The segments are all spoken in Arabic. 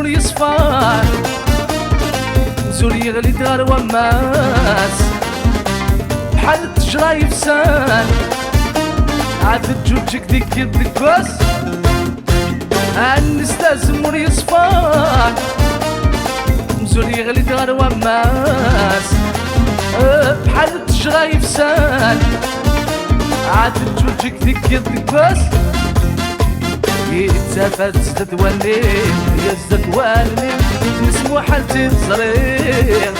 يصفى زور يغلي دار وماس بحال التجرة يفسان عاد تجوجك ديك الدكاس الناس لازم ور يصفى زور يغلي دار وماس بحال التجرة يفسان عاد تجوجك ديك الدكاس يتسافى تزدد والليل يزدد والليل نسمو حالتي صغير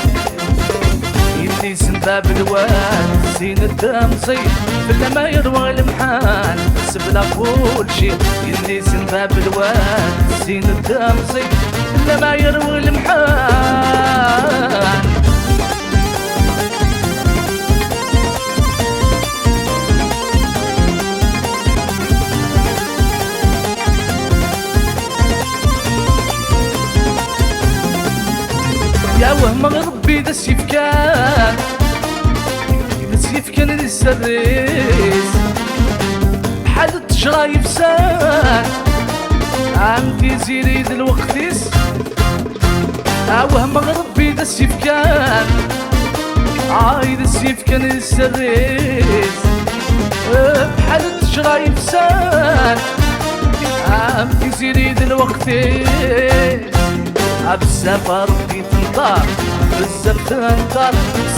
يلي سنباب الواد زين الدمصي بلا ما يروى المحال سبلا كل شي يلي سنباب الواد زين الدمصي بلا ما يروى المحال يا وهم ربي ذا السيف كان ذا السيف كان لسه الريس بحال التجرة يفسان عندي زيري ذا الوقتيس يا وهم ربي ذا السيف كان ذا السيف كان لسه الريس بحال التجرة يفسان عندي زيري ذا الوقتيس بزاف ربي تنطار بزاف تنطار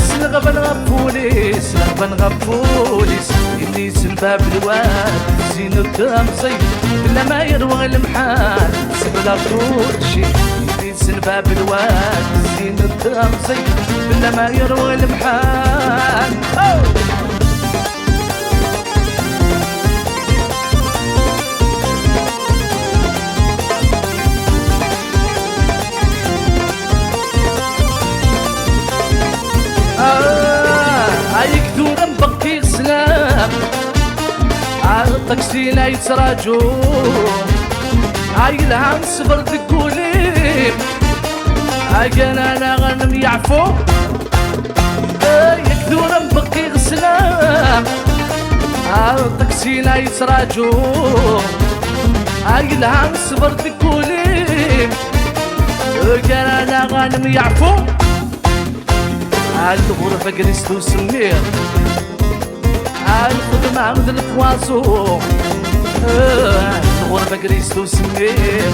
سلغبا نغفوليس سلغبا نغفوليس اللي سنباب الواد زين الدمصي بلا ما يروى المحال سبلا كلشي اللي سنباب الواد زين الدمصي بلا ما يروى المحال هايك دورا نبقي غسلام عالطكسي لا يتراجو هاي العام صبر تقولي هاي انا غنم يعفو هايك دورا نبقي غسلام عالطكسي لا يتراجو هاي العام صبر تقولي هاي انا غنم يعفو الغرفة جلست وسمير الخدمة عند الكوازو الغرفة جلست وسمير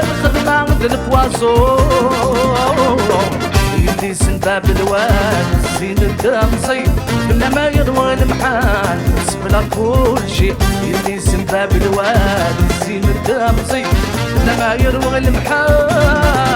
الخدمة عند الكوازو يلي سنباب الواد زين الدمصي بلا ما يروى المحال سبلا كلشي يلي سنباب الواد زين الدمصي بلا ما يروى المحال